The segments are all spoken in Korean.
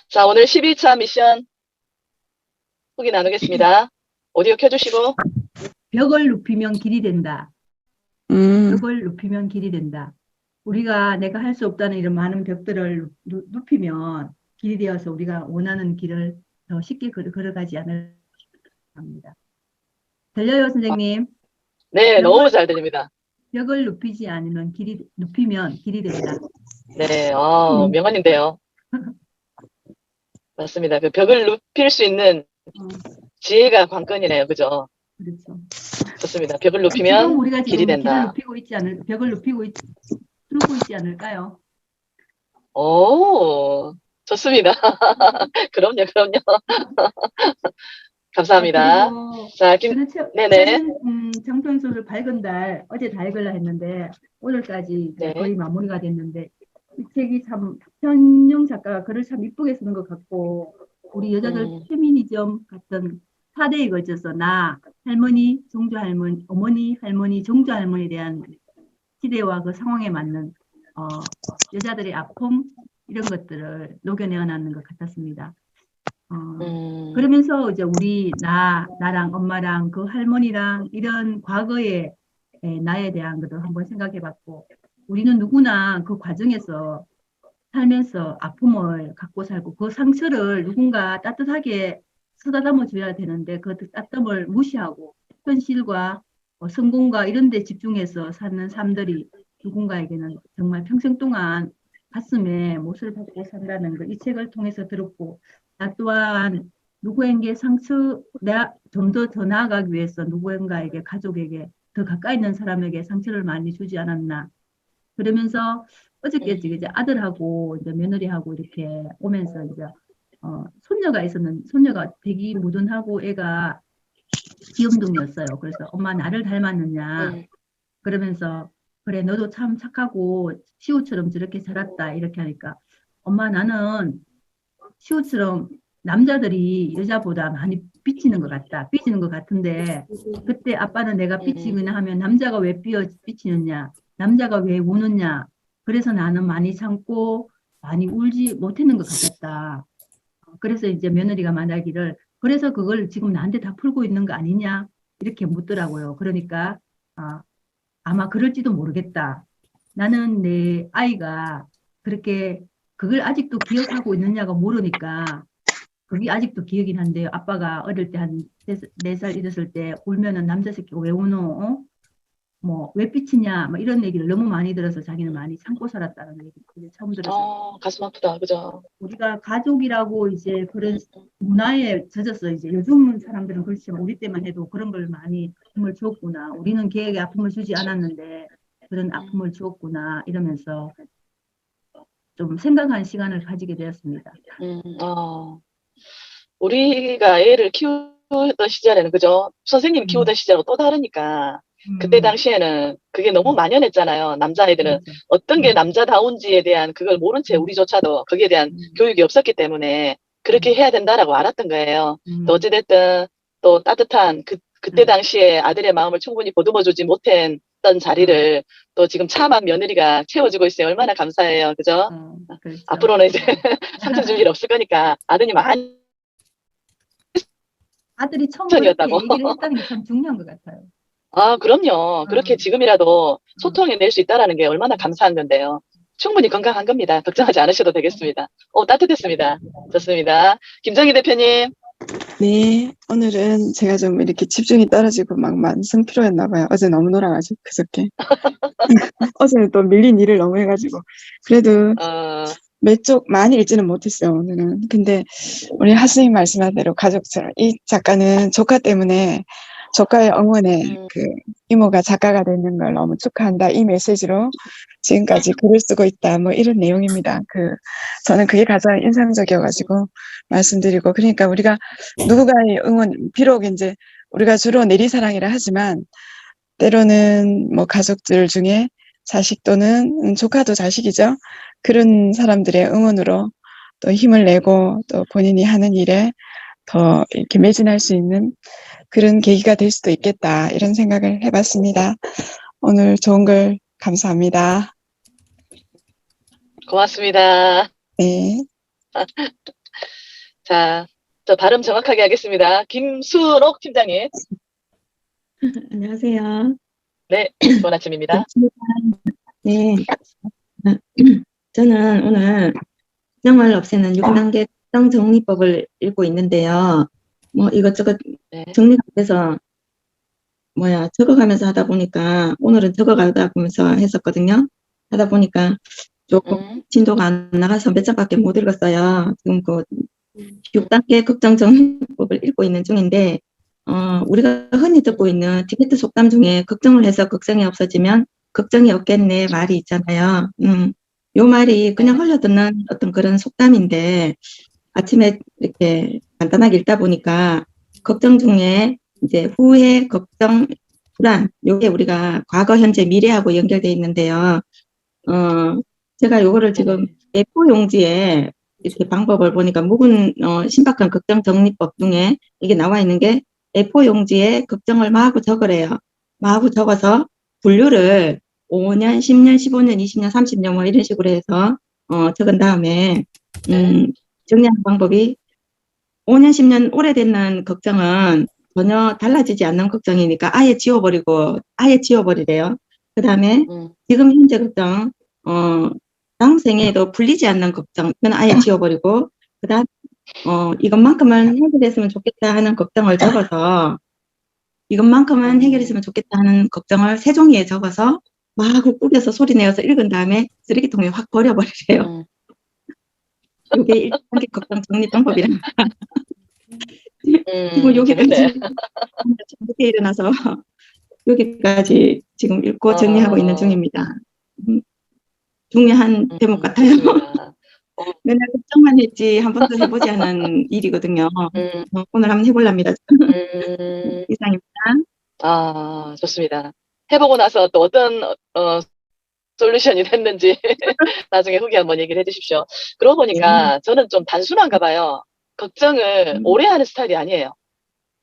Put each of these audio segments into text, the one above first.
자, 오늘 12차 미션 후기 나누겠습니다. 오디오 켜주시고. 벽을 눕히면 길이 된다. 음, 벽을 눕히면 길이 된다. 우리가 내가 할 수 없다는 이런 많은 벽들을 눕히면 길이 되어서 우리가 원하는 길을 더 쉽게 걸어가지 않을 합니다. 들려요, 선생님? 네, 너무 벽을, 잘 들립니다. 벽을 눕히면 길이 된다. 네, 명언인데요. 맞습니다. 그 벽을 눕힐 수 있는 어, 지혜가 관건이네요. 그죠? 그렇죠. 좋습니다. 벽을 지금 눕히면 우리가 길이 지금 된다. 벽을 뚫고 있지 않을까요? 오, 좋습니다. 그럼요, 그럼요. 아, 감사합니다. 그리고 자, 저는 네네. 장편소설 밝은 달 어제 다 읽으려 했는데 오늘까지 이제 네. 거의 마무리가 됐는데 이 책이 참 현영 작가가 글을 참 이쁘게 쓰는 것 같고 우리 여자들 페미니즘 같은 4대에 걸쳐서 나, 할머니, 종조 할머니, 어머니, 할머니, 종조 할머니에 대한 시대와 그 상황에 맞는 여자들의 아픔 이런 것들을 녹여내어 놨는 것 같았습니다. 그러면서 이제 나랑 엄마랑 그 할머니랑 이런 과거의 나에 대한 것도 한번 생각해 봤고, 우리는 누구나 그 과정에서 살면서 아픔을 갖고 살고, 그 상처를 누군가 따뜻하게 쓰다듬어 줘야 되는데, 그 따뜻함을 무시하고, 현실과 성공과 이런 데 집중해서 사는 삶들이 누군가에게는 정말 평생 동안 가슴에 못을 박고 산다는 걸 이 책을 통해서 들었고, 나 또한 누구에게 내가 좀 더 나아가기 위해서 누구인가에게, 가족에게, 더 가까이 있는 사람에게 상처를 많이 주지 않았나. 그러면서 어저께 이제 아들하고 이제 며느리하고 이렇게 오면서 이제 손녀가 되게 무던하고 애가 귀염둥이였어요. 그래서 엄마 나를 닮았느냐. 그러면서 그래 너도 참 착하고 시우처럼 저렇게 자랐다 이렇게 하니까 엄마 나는 시우처럼 남자들이 여자보다 많이 삐치는 것 같다. 삐치는 것 같은데 그때 아빠는 내가 삐치기나 하면 남자가 왜 삐치느냐. 남자가 왜 우느냐. 그래서 나는 많이 참고 많이 울지 못했는 것 같았다. 그래서 이제 며느리가 말하기를 그래서 그걸 지금 나한테 다 풀고 있는 거 아니냐 이렇게 묻더라고요. 그러니까 아마 그럴지도 모르겠다. 나는 내 아이가 그렇게 그걸 아직도 기억하고 있느냐가 모르니까 그게 아직도 기억이 난대요. 아빠가 어릴 때 한 4살 이랬을 때 울면은 남자 새끼가 왜 우노? 뭐 왜 삐치냐? 뭐 이런 얘기를 너무 많이 들어서 자기는 많이 참고 살았다는 얘기를 처음 들었어요. 가슴 아프다. 그죠? 우리가 가족이라고 이제 그런 문화에 젖어서 이제 요즘 사람들은 그렇지만 우리 때만 해도 그런 걸 많이 아픔을 주었구나. 우리는 걔에게 아픔을 주지 않았는데 그런 아픔을 주었구나 이러면서 좀 생각하는 시간을 가지게 되었습니다. 우리가 애를 키우던 시절에는, 그죠? 선생님이 키우던 시절하고 또 다르니까, 그때 당시에는 그게 너무 만연했잖아요. 남자애들은 그렇죠. 어떤 게 남자다운지에 대한 그걸 모른 채 우리조차도 거기에 대한 교육이 없었기 때문에 그렇게 해야 된다라고 알았던 거예요. 또 어찌됐든 또 따뜻한 그때 당시에 아들의 마음을 충분히 보듬어주지 못했던 자리를 또 지금 참한 며느리가 채워주고 있어요. 얼마나 감사해요. 그죠? 그렇죠. 앞으로는 이제 상처 줄 일 없을 거니까 아드님 많이 아들이 처음 그렇게 천이었다고. 얘기를 했다는 게 참 중요한 것 같아요. 그럼요. 그렇게 지금이라도 소통해낼 수 있다라는 게 얼마나 감사한 건데요. 충분히 건강한 겁니다. 걱정하지 않으셔도 되겠습니다. 따뜻했습니다. 좋습니다. 김정희 대표님. 네. 오늘은 제가 좀 이렇게 집중이 떨어지고 막 만성 피로였나 봐요. 어제 너무 놀아가지고, 그저께. 어제는 또 밀린 일을 너무 해가지고. 그래도 몇 쪽 많이 읽지는 못했어요, 오늘은. 근데 우리 하스님 말씀한 대로 가족처럼. 이 작가는 조카 때문에 조카의 응원에 그 이모가 작가가 되는 걸 너무 축하한다. 이 메시지로 지금까지 글을 쓰고 있다. 뭐 이런 내용입니다. 저는 그게 가장 인상적이어가지고 말씀드리고. 그러니까 우리가 누군가의 응원, 비록 이제 우리가 주로 내리사랑이라 하지만 때로는 뭐 가족들 중에 자식 또는 조카도 자식이죠. 그런 사람들의 응원으로 또 힘을 내고 또 본인이 하는 일에 더 이렇게 매진할 수 있는 그런 계기가 될 수도 있겠다. 이런 생각을 해봤습니다. 오늘 좋은 글 감사합니다. 고맙습니다. 네. 자, 저 발음 정확하게 하겠습니다. 김수록 팀장님. 안녕하세요. 네, 좋은 아침입니다. 네. 저는 오늘 국정을 없애는 6단계 국정정리법을 읽고 있는데요. 뭐 이것저것 네. 정리가 돼서 적어가면서 하다 보니까 오늘은 적어가다 보면서 했었거든요. 하다 보니까 조금 진도가 안 나가서 몇 장밖에 못 읽었어요. 지금 그 6단계 국정정리법을 읽고 있는 중인데 우리가 흔히 듣고 있는 티베트 속담 중에 걱정을 해서 걱정이 없어지면 걱정이 없겠네 말이 있잖아요. 요 말이 그냥 흘려듣는 어떤 그런 속담인데 아침에 이렇게 간단하게 읽다 보니까 걱정 중에 이제 후회, 걱정, 불안 요게 우리가 과거, 현재, 미래하고 연결돼 있는데요. 제가 요거를 지금 A4 용지에 이렇게 방법을 보니까 묵은 신박한 걱정 정리법 중에 이게 나와 있는 게 A4 용지에 걱정을 마구 적으래요. 마구 적어서 분류를 5년, 10년, 15년, 20년, 30년 뭐 이런 식으로 해서 적은 다음에 정리하는 방법이 5년, 10년 오래되는 걱정은 전혀 달라지지 않는 걱정이니까 아예 지워버리래요. 그 다음에 지금 현재 걱정 다음 생에도 풀리지 않는 걱정 그건 아예 지워버리고 그 다음 이것만큼은 해결했으면 좋겠다 하는 걱정을 적어서 이것만큼은 해결했으면 좋겠다 하는 걱정을 세 종이에 적어서 마구 꾸겨서 소리내어서 읽은 다음에 쓰레기통에 확 버려버리래요. 이게 1단계 걱정 정리 방법이랍니다. 지금 여기까지 늦게 일어나서 여기까지 지금 읽고 정리하고 있는 중입니다. 중요한 대목 같아요. 맨날 걱정만 했지 한 번도 해보지 않은 일이거든요. 오늘 한번 해보랍니다. 이상입니다. 아, 좋습니다. 해보고 나서 또 어떤 솔루션이 됐는지 나중에 후기 한번 얘기를 해주십시오. 그러고 보니까 저는 좀 단순한가 봐요. 걱정을 오래 하는 스타일이 아니에요.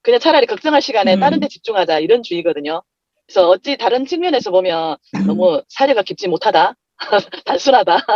그냥 차라리 걱정할 시간에 다른 데 집중하자 이런 주의거든요. 그래서 어찌 다른 측면에서 보면 너무 사려가 깊지 못하다. 단순하다.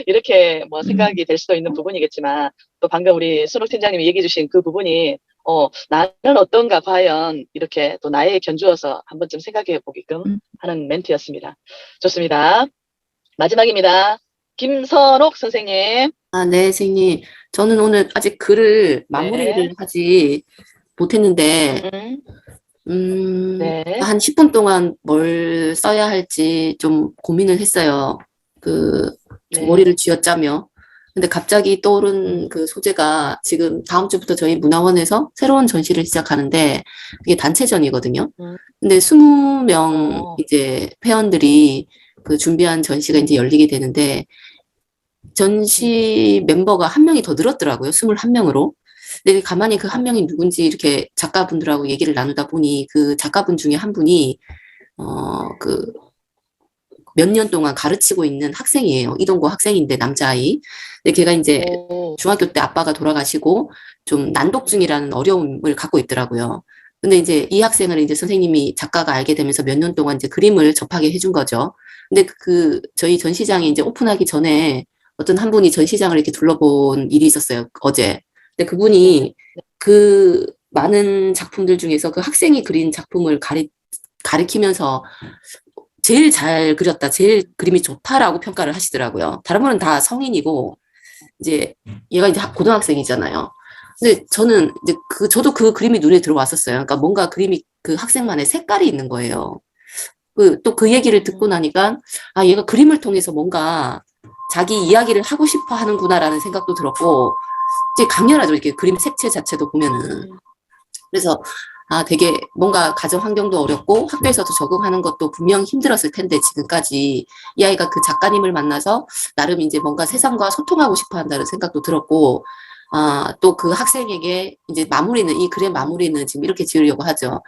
이렇게 뭐 생각이 될 수도 있는 부분이겠지만 또 방금 우리 수록 팀장님이 얘기해 주신 그 부분이 나는 어떤가 과연 이렇게 또 나에게 견주어서 한 번쯤 생각해 보게끔 하는 멘트였습니다. 좋습니다. 마지막입니다. 김선옥 선생님. 아, 네, 선생님. 저는 오늘 아직 글을 마무리를 하지 못했는데, 네. 한 10분 동안 뭘 써야 할지 좀 고민을 했어요. 머리를 쥐어짜며. 근데 갑자기 떠오른 그 소재가 지금 다음 주부터 저희 문화원에서 새로운 전시를 시작하는데, 이게 단체전이거든요. 근데 20명 이제 회원들이 그 준비한 전시가 이제 열리게 되는데, 전시 멤버가 한 명이 더 늘었더라고요. 21명으로. 근데 가만히 그 한 명이 누군지 이렇게 작가분들하고 얘기를 나누다 보니 그 작가분 중에 한 분이 몇 년 동안 가르치고 있는 학생이에요. 이동고 학생인데 남자아이. 근데 걔가 이제 중학교 때 아빠가 돌아가시고 좀 난독증이라는 어려움을 갖고 있더라고요. 근데 이제 이 학생을 이제 선생님이 작가가 알게 되면서 몇 년 동안 이제 그림을 접하게 해준 거죠. 근데 저희 전시장이 이제 오픈하기 전에 어떤 한 분이 전시장을 이렇게 둘러본 일이 있었어요, 어제. 근데 그분이 그 많은 작품들 중에서 그 학생이 그린 작품을 가리키면서 제일 잘 그렸다, 제일 그림이 좋다라고 평가를 하시더라고요. 다른 분은 다 성인이고, 이제 얘가 이제 고등학생이잖아요. 근데 저는 이제 저도 그 그림이 눈에 들어왔었어요. 그러니까 뭔가 그림이 그 학생만의 색깔이 있는 거예요. 또 그 얘기를 듣고 나니까, 아, 얘가 그림을 통해서 뭔가 자기 이야기를 하고 싶어 하는구나라는 생각도 들었고, 이제 강렬하죠. 이렇게 그림 색채 자체도 보면은. 그래서, 아, 되게 뭔가 가정 환경도 어렵고 학교에서도 적응하는 것도 분명 힘들었을 텐데, 지금까지 이 아이가 그 작가님을 만나서 나름 이제 뭔가 세상과 소통하고 싶어 한다는 생각도 들었고, 아, 또 그 학생에게 이제 이 글의 마무리는 지금 이렇게 지으려고 하죠.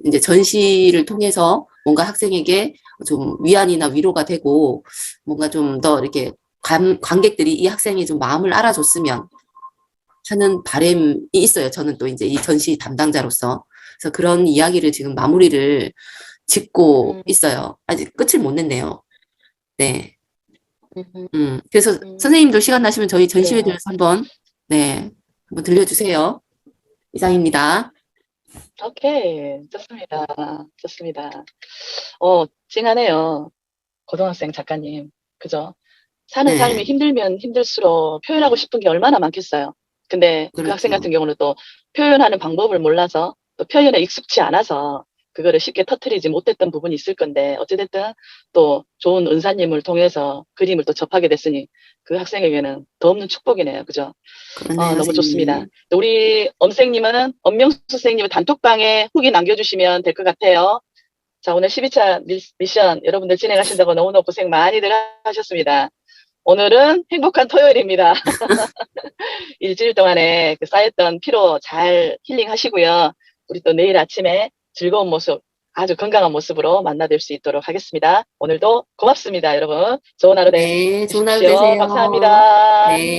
이제 전시를 통해서 뭔가 학생에게 좀 위안이나 위로가 되고, 뭔가 좀 더 이렇게 관객들이 이 학생이 좀 마음을 알아줬으면 하는 바람이 있어요. 저는 또 이제 이 전시 담당자로서. 그래서 그런 이야기를 지금 마무리를 짓고 있어요. 아직 끝을 못 냈네요. 네. 그래서 선생님도 시간 나시면 저희 전시회에 대해서 한번, 네, 한번 들려주세요. 이상입니다. 오케이. 좋습니다. 좋습니다. 찡하네요. 고등학생 작가님. 그죠? 사는 네. 삶이 힘들면 힘들수록 표현하고 싶은 게 얼마나 많겠어요. 근데 그 그렇죠. 학생 같은 경우는 또 표현하는 방법을 몰라서 또 표현에 익숙치 않아서 그거를 쉽게 터뜨리지 못했던 부분이 있을 건데 어찌됐든 또 좋은 은사님을 통해서 그림을 또 접하게 됐으니 그 학생에게는 더 없는 축복이네요. 그죠? 그러네요, 너무 선생님. 좋습니다. 우리 엄명수 선생님은 단톡방에 후기 남겨주시면 될 것 같아요. 자, 오늘 12차 미션 여러분들 진행하신다고 너무너무 고생 많이들 하셨습니다. 오늘은 행복한 토요일입니다. 일주일 동안에 그 쌓였던 피로 잘 힐링하시고요. 우리 또 내일 아침에 즐거운 모습, 아주 건강한 모습으로 만나뵐 수 있도록 하겠습니다. 오늘도 고맙습니다, 여러분. 좋은 하루 네, 좋은 하루 되십시오. 되세요. 감사합니다. 네.